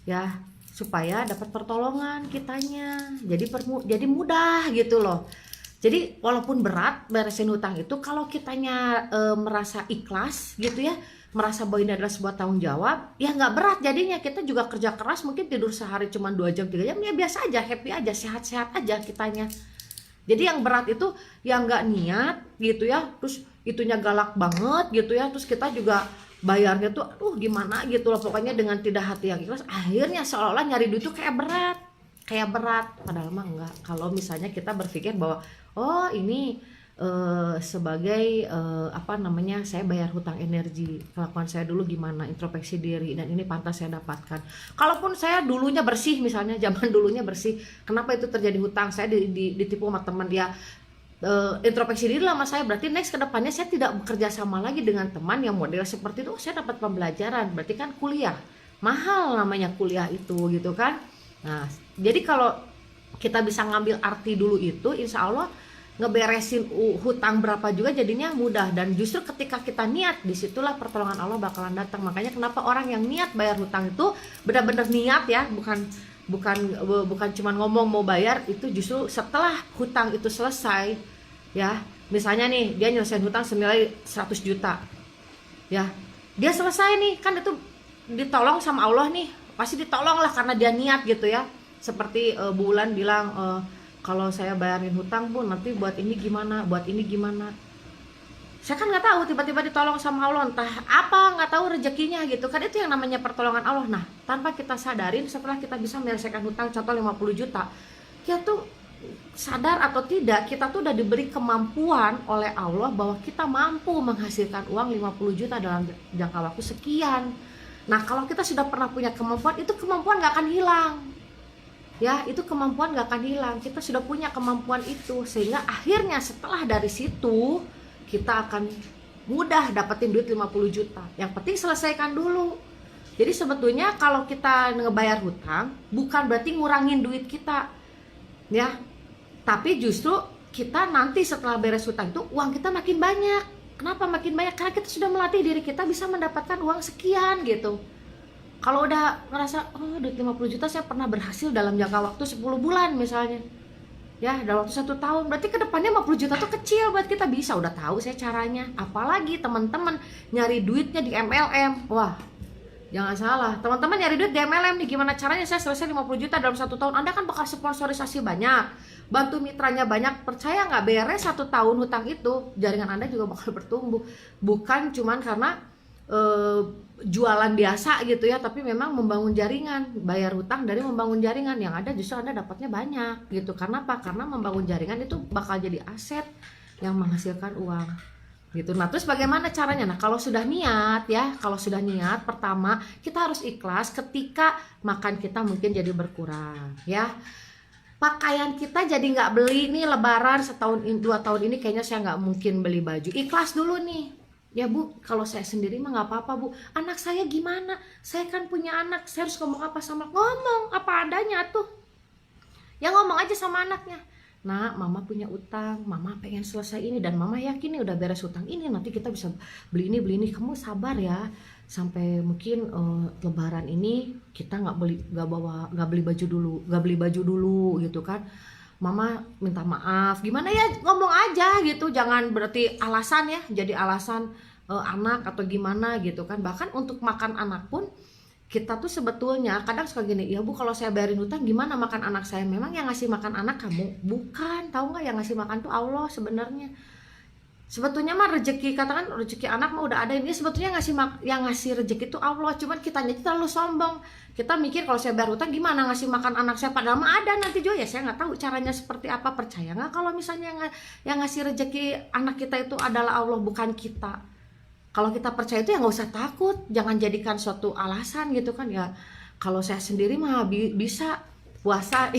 ya, supaya dapat pertolongan kitanya. Jadi mudah gitu loh. Jadi walaupun berat beresin hutang itu, kalau kitanya merasa ikhlas gitu ya, merasa bahwa ini adalah sebuah tanggung jawab, ya nggak berat jadinya. Kita juga kerja keras, mungkin tidur sehari cuma 2 jam 3 jam, ya biasa aja, happy aja, sehat-sehat aja kitanya. Jadi yang berat itu yang nggak niat gitu ya, terus itunya galak banget gitu ya, terus kita juga bayarnya tuh aduh gimana gitu loh, pokoknya dengan tidak hati yang ikhlas, akhirnya seolah-olah nyari duit itu kayak berat, padahal mah enggak. Kalau misalnya kita berpikir bahwa oh ini sebagai saya bayar hutang energi, kelakuan saya dulu gimana, introspeksi diri, dan ini pantas saya dapatkan. Kalaupun saya dulunya bersih, misalnya zaman dulunya bersih, kenapa itu terjadi hutang, saya ditipu sama teman dia, introspeksi diri lah sama saya, berarti next kedepannya saya tidak bekerja sama lagi dengan teman yang model seperti itu. Saya dapat pembelajaran, berarti kan kuliah mahal namanya kuliah itu gitu kan. Nah jadi kalau kita bisa ngambil arti dulu itu, insya Allah ngeberesin hutang berapa juga jadinya mudah. Dan justru ketika kita niat, disitulah pertolongan Allah bakalan datang. Makanya kenapa orang yang niat bayar hutang itu benar-benar niat ya, bukan cuma ngomong mau bayar, itu justru setelah hutang itu selesai ya. Misalnya nih dia nyelesain hutang senilai 100 juta ya, dia selesai nih, kan itu ditolong sama Allah nih, pasti ditolong lah karena dia niat gitu ya. Seperti Bu Ulan bilang, kalau saya bayarin hutang pun nanti buat ini gimana. Saya kan nggak tahu, tiba-tiba ditolong sama Allah, entah apa, nggak tahu rezekinya gitu kan. Itu yang namanya pertolongan Allah. Nah tanpa kita sadarin, setelah kita bisa menyelesaikan hutang contoh 50 juta, kita tuh sadar atau tidak, kita tuh udah diberi kemampuan oleh Allah bahwa kita mampu menghasilkan uang 50 juta dalam jangka waktu sekian. Nah kalau kita sudah pernah punya kemampuan, itu kemampuan nggak akan hilang ya, itu kemampuan gak akan hilang. Kita sudah punya kemampuan itu, sehingga akhirnya setelah dari situ kita akan mudah dapetin duit 50 juta. Yang penting selesaikan dulu. Jadi sebetulnya kalau kita ngebayar hutang bukan berarti ngurangin duit kita ya, tapi justru kita nanti setelah beres hutang itu uang kita makin banyak. Kenapa makin banyak? Karena kita sudah melatih diri kita bisa mendapatkan uang sekian gitu. Kalau udah ngerasa, oh duit 50 juta saya pernah berhasil dalam jangka waktu 10 bulan misalnya ya, dalam waktu 1 tahun, berarti kedepannya 50 juta tuh kecil buat kita. Bisa, udah tahu saya caranya. Apalagi teman-teman nyari duitnya di MLM, wah jangan salah, teman-teman nyari duit di MLM nih, gimana caranya saya selesai 50 juta dalam 1 tahun. Anda kan bakal sponsorisasi banyak, bantu mitranya banyak, percaya nggak, beres 1 tahun hutang itu, jaringan Anda juga bakal bertumbuh. Bukan cuman karena jualan biasa gitu ya, tapi memang membangun jaringan. Bayar hutang dari membangun jaringan, yang ada justru Anda dapatnya banyak gitu. Karena apa? Karena membangun jaringan itu bakal jadi aset yang menghasilkan uang gitu. Nah terus bagaimana caranya? Nah kalau sudah niat ya, pertama kita harus ikhlas ketika makan kita mungkin jadi berkurang ya. pakaian kita jadi nggak beli nih lebaran setahun ini 2 tahun ini kayaknya saya nggak mungkin beli baju, ikhlas dulu nih ya Bu. Kalau saya sendiri mah nggak apa-apa Bu, anak saya gimana, saya kan punya anak, saya harus ngomong apa sama, ngomong apa adanya tuh ya, ngomong aja sama anaknya, nah mama punya utang, mama pengen selesai ini, dan mama yakin nih udah beres utang ini nanti kita bisa beli ini, kamu sabar ya sampai mungkin lebaran ini kita nggak beli baju dulu gitu kan, mama minta maaf gimana ya, ngomong aja gitu, jangan berarti alasan ya, jadi alasan anak atau gimana gitu kan. Bahkan untuk makan anak pun kita tuh sebetulnya kadang suka gini, ya Bu kalau saya bayarin hutang gimana makan anak saya, memang yang ngasih makan anak kamu? Bukan, tahu nggak, yang ngasih makan tuh Allah sebenarnya. Sebetulnya mah rezeki, katakan rezeki anak mah udah ada, ini sebetulnya yang ngasih rezeki itu Allah, cuman kitanya terlalu sombong. Kita mikir kalau saya bayar hutang gimana ngasih makan anak saya, padahal mah ada nanti juga ya, saya nggak tahu caranya seperti apa. Percaya nggak kalau misalnya yang ngasih rezeki anak kita itu adalah Allah bukan kita? Kalau kita percaya itu ya nggak usah takut, jangan jadikan suatu alasan gitu kan ya. Kalau saya sendiri mah bisa puasa.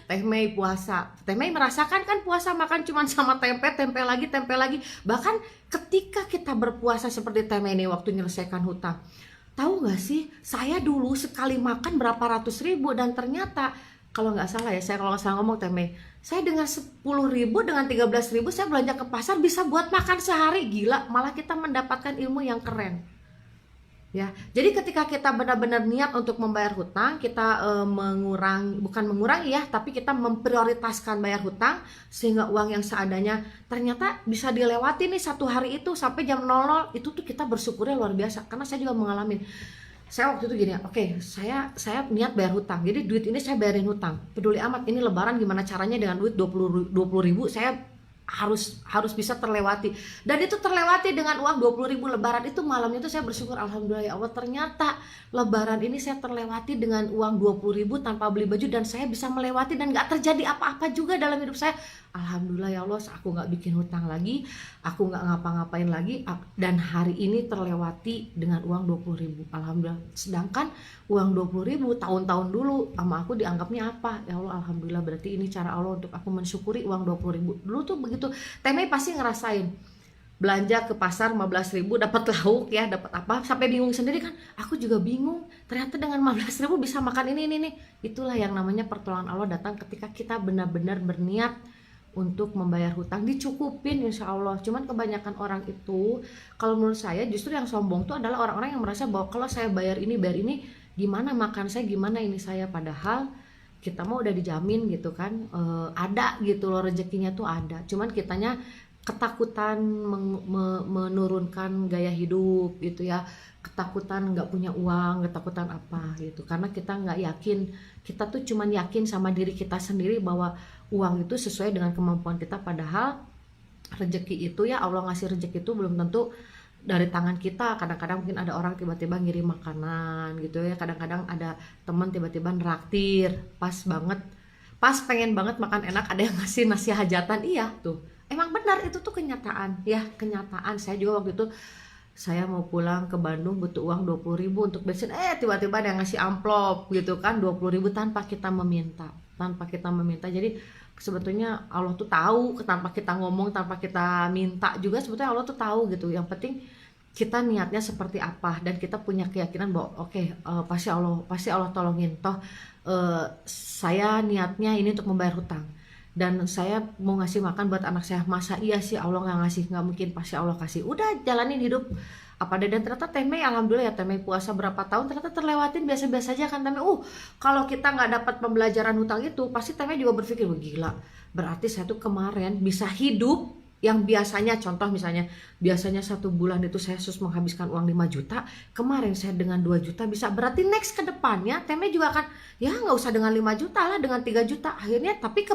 Teh Mei puasa, Teh Mei merasakan kan puasa makan cuman sama tempe lagi. Bahkan ketika kita berpuasa seperti Teh Mei ini waktu menyelesaikan hutang, tahu nggak sih saya dulu sekali makan berapa ratus ribu, dan ternyata kalau nggak salah ya, saya kalau nggak salah ngomong Teh Mei, saya dengan 10.000 dengan 13.000 saya belanja ke pasar bisa buat makan sehari. Gila, malah kita mendapatkan ilmu yang keren ya. Jadi ketika kita benar-benar niat untuk membayar hutang, kita bukan mengurangi ya, tapi kita memprioritaskan bayar hutang sehingga uang yang seadanya ternyata bisa dilewati nih satu hari itu sampai jam 00 itu tuh kita bersyukurnya luar biasa. Karena saya juga mengalami, saya waktu itu gini, oke, saya niat bayar hutang, jadi duit ini saya bayarin hutang, peduli amat ini lebaran gimana caranya dengan duit 20 ribu saya harus bisa terlewati, dan itu terlewati dengan uang 20.000 lebaran itu. Malamnya itu saya bersyukur, alhamdulillah ya Allah, ternyata lebaran ini saya terlewati dengan uang 20.000 tanpa beli baju, dan saya bisa melewati dan gak terjadi apa-apa juga dalam hidup saya. Alhamdulillah ya Allah, aku gak bikin hutang lagi, aku gak ngapa-ngapain lagi, dan hari ini terlewati dengan uang 20.000, alhamdulillah. Sedangkan uang 20.000 tahun-tahun dulu sama aku dianggapnya apa? Ya Allah, alhamdulillah, berarti ini cara Allah untuk aku mensyukuri uang 20.000. Dulu tuh begitu, Teh Mei pasti ngerasain belanja ke pasar 15.000 dapat lauk ya, dapat apa, sampai bingung sendiri kan. Aku juga bingung, ternyata dengan 15.000 bisa makan ini. Itulah yang namanya pertolongan Allah datang ketika kita benar-benar berniat untuk membayar hutang, dicukupin insya Allah. Cuman kebanyakan orang itu, kalau menurut saya justru yang sombong tuh adalah orang-orang yang merasa bahwa kalau saya bayar ini gimana makan saya, gimana ini saya, padahal kita mau udah dijamin gitu kan, ada gitu loh rezekinya tuh ada. Cuman kitanya ketakutan menurunkan gaya hidup gitu ya, ketakutan nggak punya uang, ketakutan apa gitu, karena kita nggak yakin, kita tuh cuman yakin sama diri kita sendiri bahwa uang itu sesuai dengan kemampuan kita, padahal rezeki itu ya Allah ngasih rezeki itu belum tentu dari tangan kita. Kadang-kadang mungkin ada orang tiba-tiba ngirim makanan gitu ya, kadang-kadang ada teman tiba-tiba neraktir, pas pengen banget makan enak, ada yang ngasih nasi hajatan. Iya tuh, emang benar itu tuh kenyataan ya, kenyataan. Saya juga waktu itu saya mau pulang ke Bandung butuh uang 20.000 untuk bensin, tiba-tiba ada yang ngasih amplop gitu kan 20.000 tanpa kita meminta. Jadi sebetulnya Allah tuh tahu, tanpa kita ngomong, tanpa kita minta juga sebetulnya Allah tuh tahu gitu. Yang penting kita niatnya seperti apa, dan kita punya keyakinan bahwa pasti Allah tolongin. Toh saya niatnya ini untuk membayar hutang, dan saya mau ngasih makan buat anak saya, masa iya sih Allah nggak ngasih? Nggak mungkin, pasti Allah kasih. Udah jalanin hidup apa ada. Dan ternyata Teh Mei, alhamdulillah ya, Teh Mei puasa berapa tahun ternyata terlewatin biasa-biasa aja kan Teh Mei. Kalau kita nggak dapat pembelajaran hutang itu, pasti Teh Mei juga berpikir, gila, berarti saya tuh kemarin bisa hidup yang biasanya, contoh misalnya biasanya 1 bulan itu saya harus menghabiskan uang 5 juta, kemarin saya dengan 2 juta bisa, berarti next ke depannya Teh Mei juga akan, ya nggak usah dengan 5 juta lah, dengan 3 juta akhirnya. Tapi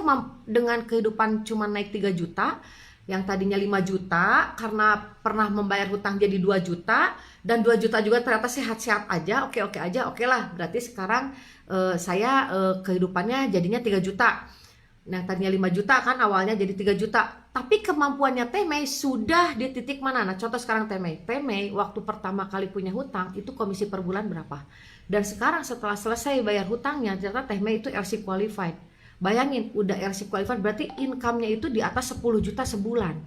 dengan kehidupan cuma naik 3 juta, yang tadinya 5 juta karena pernah membayar hutang jadi 2 juta, dan 2 juta juga ternyata sehat-sehat aja, oke lah, berarti sekarang saya kehidupannya jadinya 3 juta. Nah tadinya 5 juta kan awalnya jadi 3 juta, tapi kemampuannya Teh Mei sudah di titik mana? Nah contoh sekarang Teh Mei waktu pertama kali punya hutang itu komisi per bulan berapa, dan sekarang setelah selesai bayar hutangnya ternyata Teh Mei itu LC qualified. Bayangin udah RC qualified berarti income-nya itu di atas 10 juta sebulan.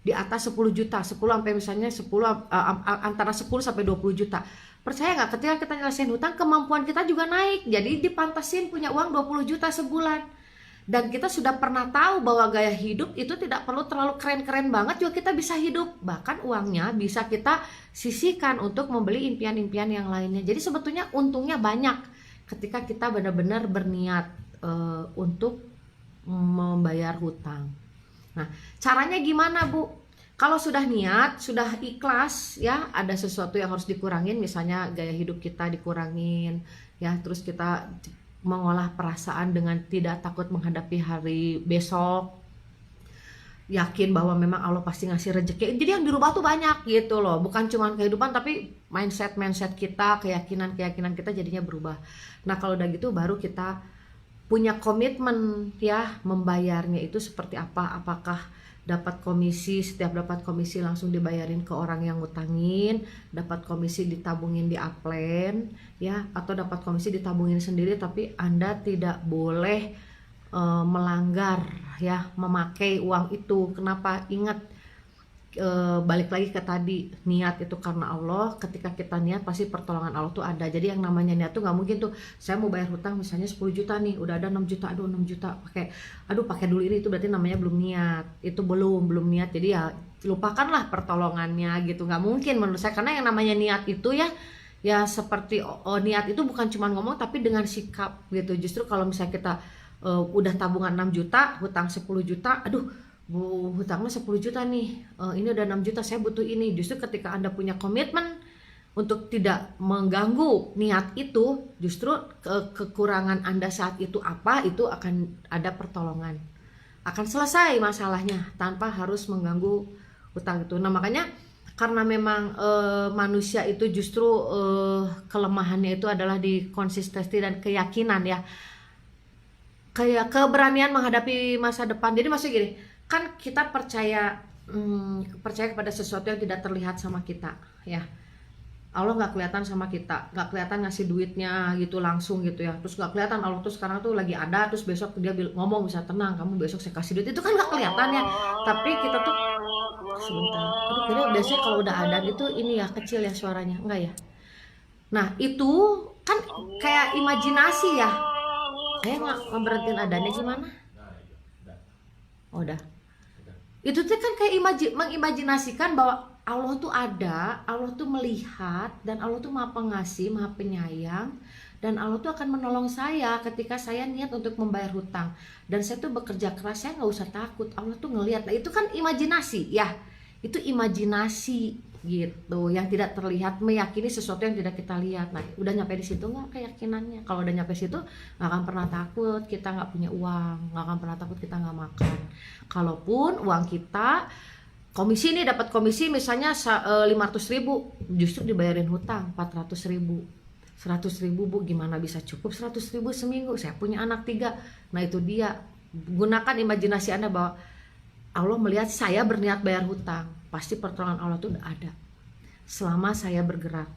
Di atas 10 juta, 10 sampai misalnya 10 antara 10 sampai 20 juta. Percaya nggak, ketika kita nyelesain hutang, kemampuan kita juga naik. Jadi dipantasin punya uang 20 juta sebulan. Dan kita sudah pernah tahu bahwa gaya hidup itu tidak perlu terlalu keren-keren banget juga kita bisa hidup. Bahkan uangnya bisa kita sisihkan untuk membeli impian-impian yang lainnya. Jadi sebetulnya untungnya banyak ketika kita benar-benar berniat untuk membayar hutang. Nah, caranya gimana, Bu? Kalau sudah niat, sudah ikhlas ya, ada sesuatu yang harus dikurangin, misalnya gaya hidup kita dikurangin ya, terus kita mengolah perasaan dengan tidak takut menghadapi hari besok, yakin bahwa memang Allah pasti ngasih rezeki. Jadi yang dirubah tuh banyak gitu loh, bukan cuma kehidupan tapi mindset kita, keyakinan kita jadinya berubah. Nah, kalau udah gitu baru kita punya komitmen ya, membayarnya itu seperti apa. Apakah dapat komisi, setiap dapat komisi langsung dibayarin ke orang yang ngutangin, dapat komisi ditabungin di upline ya, atau dapat komisi ditabungin sendiri, tapi Anda tidak boleh melanggar ya, memakai uang itu. Kenapa? Ingat, balik lagi ke tadi, niat itu karena Allah. Ketika kita niat pasti pertolongan Allah tuh ada. Jadi yang namanya niat tuh nggak mungkin tuh saya mau bayar hutang misalnya 10 juta nih, udah ada 6 juta, aduh 6 juta pakai dulu ini, itu berarti namanya belum niat. Itu belum niat. Jadi ya lupakanlah pertolongannya gitu, nggak mungkin menurut saya. Karena yang namanya niat itu ya seperti niat itu bukan cuma ngomong tapi dengan sikap gitu. Justru kalau misalnya kita udah tabungan 6 juta, hutang 10 juta, aduh Bu, hutangnya 10 juta nih, ini udah 6 juta, saya butuh ini. Justru ketika Anda punya komitmen untuk tidak mengganggu niat itu, justru kekurangan Anda saat itu apa, itu akan ada pertolongan, akan selesai masalahnya tanpa harus mengganggu hutang itu. Nah, makanya karena memang manusia itu justru kelemahannya itu adalah di konsistensi dan keyakinan ya, kayak keberanian menghadapi masa depan. Jadi maksudnya gini, kan kita percaya kepada sesuatu yang tidak terlihat sama kita ya. Allah nggak kelihatan sama kita, nggak kelihatan ngasih duitnya gitu langsung gitu ya. Terus nggak kelihatan Allah tuh sekarang tuh lagi ada, terus besok dia ngomong bisa tenang, kamu besok saya kasih duit, itu kan nggak kelihatan ya. Tapi kita tuh sebentar, aduh kira biasanya kalau udah adan itu ini ya kecil ya suaranya, enggak ya. Nah itu kan kayak imajinasi ya. Saya nggak ngeberhentiin adannya gimana? Oh, udah. Itu tuh kan kayak mengimajinasikan bahwa Allah tuh ada, Allah tuh melihat, dan Allah tuh Maha Pengasih, Maha Penyayang, dan Allah tuh akan menolong saya ketika saya niat untuk membayar hutang. Dan saya tuh bekerja keras, saya nggak usah takut, Allah tuh ngelihat. Nah, itu kan imajinasi ya, itu imajinasi gitu, yang tidak terlihat, meyakini sesuatu yang tidak kita lihat. Nah, udah nyampe di situ nggak keyakinannya? Kalau udah nyampe situ, nggak akan pernah takut kita nggak punya uang, nggak akan pernah takut kita nggak makan. Kalaupun uang kita komisi nih, dapat komisi misalnya 500.000, justru dibayarin hutang 400.000, 100.000, Bu, gimana bisa cukup 100.000 seminggu? Saya punya anak 3. Nah, itu dia, gunakan imajinasi Anda bahwa Allah melihat saya berniat bayar hutang, pasti pertolongan Allah tuh udah ada selama saya bergerak.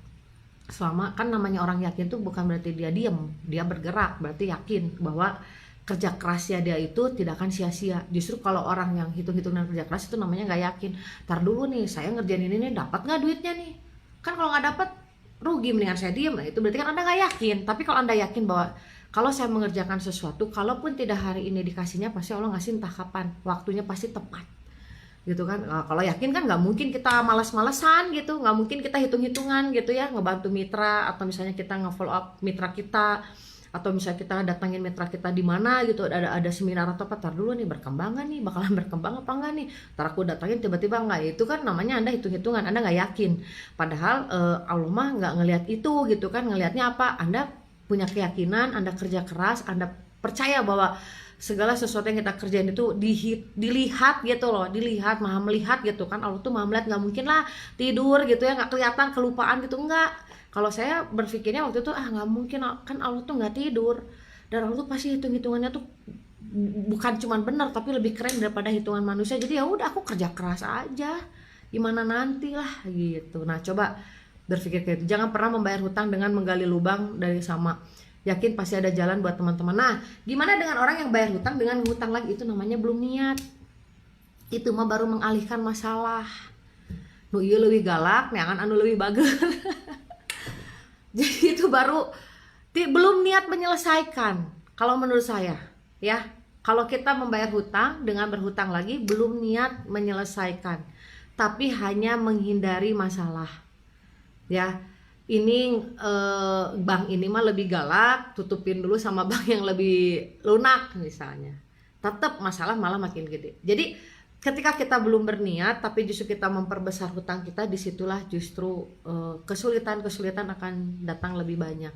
Selama, kan namanya orang yakin tuh bukan berarti dia diem, dia bergerak, berarti yakin bahwa kerja kerasnya dia itu tidak akan sia-sia. Justru kalau orang yang hitung-hitung dan kerja keras itu namanya nggak yakin. Ntar dulu nih, saya ngerjain ini nih, dapat nggak duitnya nih? Kan kalau nggak dapat rugi, mendingan saya diem. Nah, itu berarti kan Anda nggak yakin. Tapi kalau Anda yakin bahwa kalau saya mengerjakan sesuatu, kalaupun tidak hari ini dikasihnya, pasti Allah ngasih entah kapan, waktunya pasti tepat gitu kan. Nah, kalau yakin kan nggak mungkin kita malas-malesan gitu, nggak mungkin kita hitung-hitungan gitu ya, ngebantu mitra, atau misalnya kita nge-follow up mitra kita, atau misalnya kita datangin mitra kita di mana gitu, ada seminar atau apa, tar dulu nih berkembang nggak nih, bakalan berkembang apa enggak nih, tar aku datangin tiba-tiba enggak. Itu kan namanya Anda hitung-hitungan, Anda nggak yakin. Padahal Allah mah nggak ngelihat itu gitu kan. Ngelihatnya apa? Anda punya keyakinan, Anda kerja keras, Anda percaya bahwa segala sesuatu yang kita kerjain itu dilihat gitu loh, dilihat, Maha melihat gitu kan. Allah tuh Maha melihat, nggak mungkin lah tidur gitu ya, nggak kelihatan, kelupaan gitu, enggak. Kalau saya berpikirnya waktu itu nggak mungkin, kan Allah tuh nggak tidur, dan Allah tuh pasti hitung-hitungannya tuh bukan cuman benar tapi lebih keren daripada hitungan manusia. Jadi ya udah, aku kerja keras aja, gimana nanti lah gitu. Nah, coba berpikir kayak gitu. Jangan pernah membayar hutang dengan menggali lubang dari sama. Yakin pasti ada jalan buat teman-teman. Nah, gimana dengan orang yang bayar hutang dengan hutang lagi? Itu namanya belum niat. Itu mah baru mengalihkan masalah. Nu ieu leuwih galak, neangan anu leuwih bager. Jadi itu baru belum niat menyelesaikan. Kalau menurut saya, ya, kalau kita membayar hutang dengan berhutang lagi belum niat menyelesaikan, tapi hanya menghindari masalah. Ya, ini bank ini mah lebih galak, tutupin dulu sama bank yang lebih lunak misalnya. Tetap masalah malah makin gede. Jadi ketika kita belum berniat tapi justru kita memperbesar hutang kita, disitulah justru kesulitan-kesulitan akan datang lebih banyak.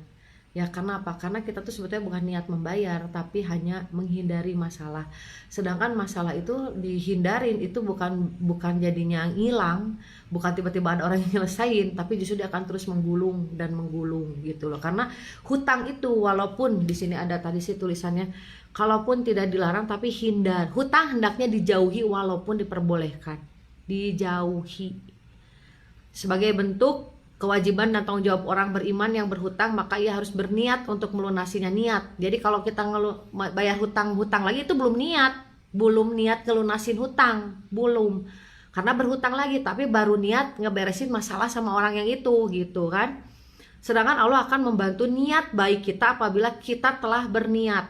Ya karena apa? Karena kita tuh sebetulnya bukan niat membayar, tapi hanya menghindari masalah. Sedangkan masalah itu dihindarin itu bukan jadinya hilang, bukan tiba-tiba ada orang yang nyelesain, tapi justru dia akan terus menggulung dan menggulung gitu loh. Karena hutang itu walaupun di sini ada tadi sih tulisannya, kalaupun tidak dilarang tapi hindar. Hutang hendaknya dijauhi walaupun diperbolehkan. Dijauhi. Sebagai bentuk kewajiban dan tanggung jawab orang beriman yang berhutang, maka ia harus berniat untuk melunasinya. Niat. Jadi kalau kita bayar hutang lagi itu belum niat ngelunasin hutang, belum. Karena berhutang lagi tapi baru niat ngeberesin masalah sama orang yang itu gitu kan. Sedangkan Allah akan membantu niat baik kita apabila kita telah berniat.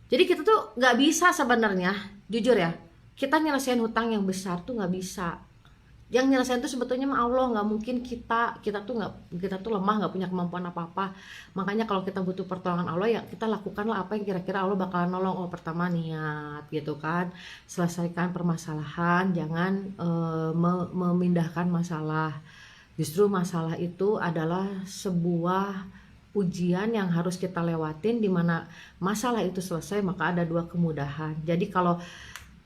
Jadi kita tuh nggak bisa sebenarnya, jujur ya, kita nyelesain hutang yang besar tuh nggak bisa. Yang nyelesain itu sebetulnya mah Allah, nggak mungkin kita tuh lemah, nggak punya kemampuan apa-apa. Makanya kalau kita butuh pertolongan Allah, ya kita lakukanlah apa yang kira-kira Allah bakalan nolong. Oh, pertama niat gitu kan, selesaikan permasalahan, jangan memindahkan masalah. Justru masalah itu adalah sebuah ujian yang harus kita lewatin, dimana masalah itu selesai maka ada dua kemudahan. Jadi kalau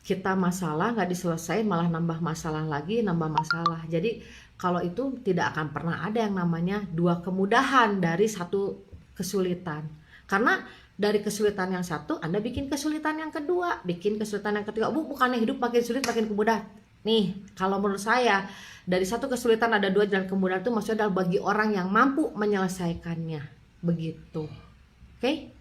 kita masalah nggak diselesain malah nambah masalah lagi, nambah masalah. Jadi kalau itu tidak akan pernah ada yang namanya dua kemudahan dari satu kesulitan. Karena dari kesulitan yang satu Anda bikin kesulitan yang kedua, bikin kesulitan yang ketiga. Bukannya hidup makin sulit makin kemudahan. Nih, kalau menurut saya dari satu kesulitan ada dua jalan kemudahan, itu maksudnya adalah bagi orang yang mampu menyelesaikannya. Begitu. Oke?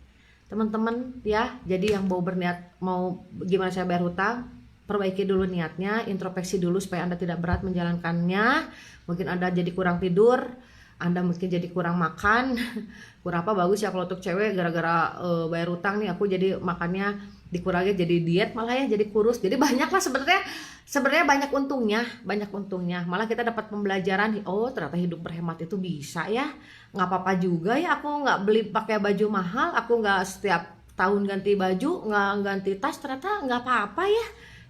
Teman-teman ya, jadi yang mau berniat mau gimana saya bayar hutang, perbaiki dulu niatnya, introspeksi dulu supaya Anda tidak berat menjalankannya. Mungkin Anda jadi kurang tidur, Anda mungkin jadi kurang makan. Kurang apa, bagus ya kalau untuk cewek gara-gara bayar hutang nih aku jadi makannya dikurangi, jadi diet malah ya, jadi kurus. Jadi banyak lah sebenarnya banyak untungnya. Malah kita dapat pembelajaran, oh ternyata hidup berhemat itu bisa ya. Nggak apa-apa juga ya aku nggak beli pakai baju mahal, aku nggak setiap tahun ganti baju, nggak ganti tas, ternyata nggak apa-apa ya.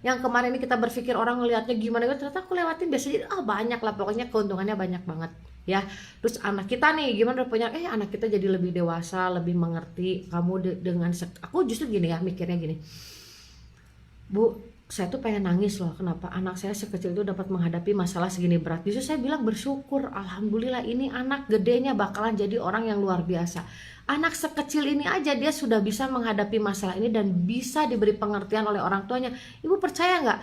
Yang kemarin ini kita berpikir orang ngelihatnya gimana, ternyata aku lewatin biasa. Jadi banyak lah, pokoknya keuntungannya banyak banget ya. Terus anak kita nih gimana punya anak kita jadi lebih dewasa, lebih mengerti. Kamu dengan aku justru gini ya, mikirnya gini, Bu, saya tuh pengen nangis loh, kenapa anak saya sekecil itu dapat menghadapi masalah segini berat. Justru saya bilang bersyukur, alhamdulillah ini anak gedenya bakalan jadi orang yang luar biasa. Anak sekecil ini aja dia sudah bisa menghadapi masalah ini dan bisa diberi pengertian oleh orang tuanya. Ibu percaya nggak?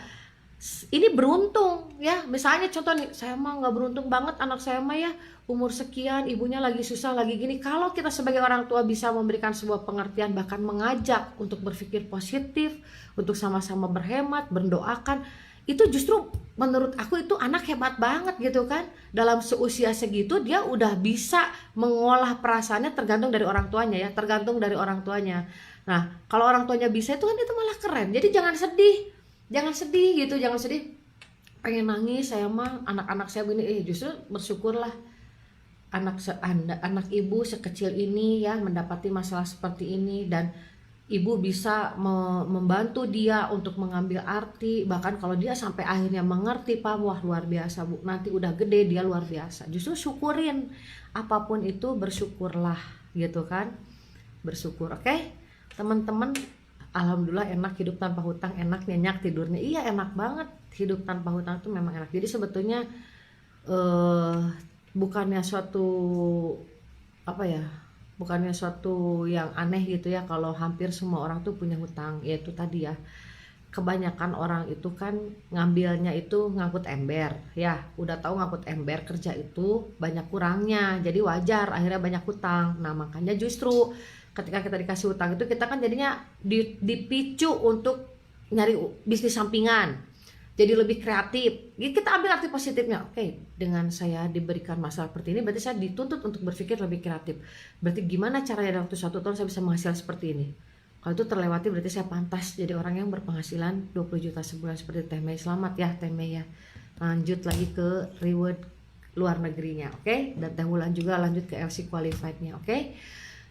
Ini beruntung ya. Misalnya contoh nih, saya mah nggak beruntung banget, anak saya mah ya umur sekian, ibunya lagi susah, lagi gini. Kalau kita sebagai orang tua bisa memberikan sebuah pengertian, bahkan mengajak untuk berpikir positif, untuk sama-sama berhemat, berdoakan, itu justru menurut aku itu anak hebat banget gitu kan. Dalam seusia segitu dia udah bisa mengolah perasaannya, tergantung dari orang tuanya ya, tergantung dari orang tuanya. Nah kalau orang tuanya bisa itu kan itu malah keren. Jadi jangan sedih gitu, jangan sedih pengen nangis saya mah anak-anak saya begini. Justru bersyukurlah anak ibu sekecil ini ya mendapati masalah seperti ini, dan ibu bisa membantu dia untuk mengambil arti. Bahkan kalau dia sampai akhirnya mengerti, Pak, wah luar biasa Bu, nanti udah gede dia luar biasa. Justru syukurin apapun itu, bersyukurlah gitu kan, bersyukur. Oke teman-teman, alhamdulillah enak hidup tanpa hutang, enak nyenyak tidurnya. Iya enak banget hidup tanpa hutang itu memang enak. Jadi sebetulnya bukannya suatu yang aneh gitu ya kalau hampir semua orang tuh punya hutang. Yaitu tadi ya, kebanyakan orang itu kan ngambilnya itu ngangkut ember ya, udah tahu ngangkut ember kerja itu banyak kurangnya, jadi wajar akhirnya banyak hutang. Nah makanya justru ketika kita dikasih hutang itu kita kan jadinya dipicu untuk nyari bisnis sampingan, jadi lebih kreatif. Jadi kita ambil arti positifnya. Oke, dengan saya diberikan masalah seperti ini berarti saya dituntut untuk berpikir lebih kreatif. Berarti gimana caranya dalam waktu 1 tahun saya bisa menghasilkan seperti ini. Kalau itu terlewati berarti saya pantas jadi orang yang berpenghasilan 20 juta sebulan seperti Teh Mei. Selamat ya Teh Mei ya. Lanjut lagi ke reward luar negerinya, oke? Dan Teh Wulan juga lanjut ke LC qualified-nya, oke?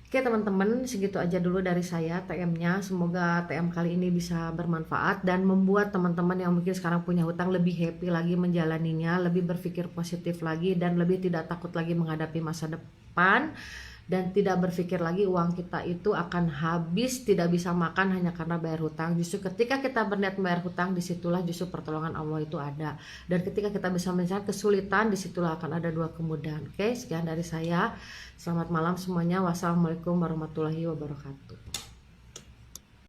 Oke teman-teman, segitu aja dulu dari saya TM-nya. Semoga TM kali ini bisa bermanfaat dan membuat teman-teman yang mungkin sekarang punya hutang lebih happy lagi menjalaninya, lebih berpikir positif lagi, dan lebih tidak takut lagi menghadapi masa depan. Dan tidak berpikir lagi uang kita itu akan habis, tidak bisa makan hanya karena bayar hutang. Justru ketika kita berniat bayar hutang, disitulah justru pertolongan Allah itu ada. Dan ketika kita bisa menyelesaikan kesulitan, disitulah akan ada 2 kemudahan. Oke, sekian dari saya. Selamat malam semuanya. Wassalamualaikum warahmatullahi wabarakatuh.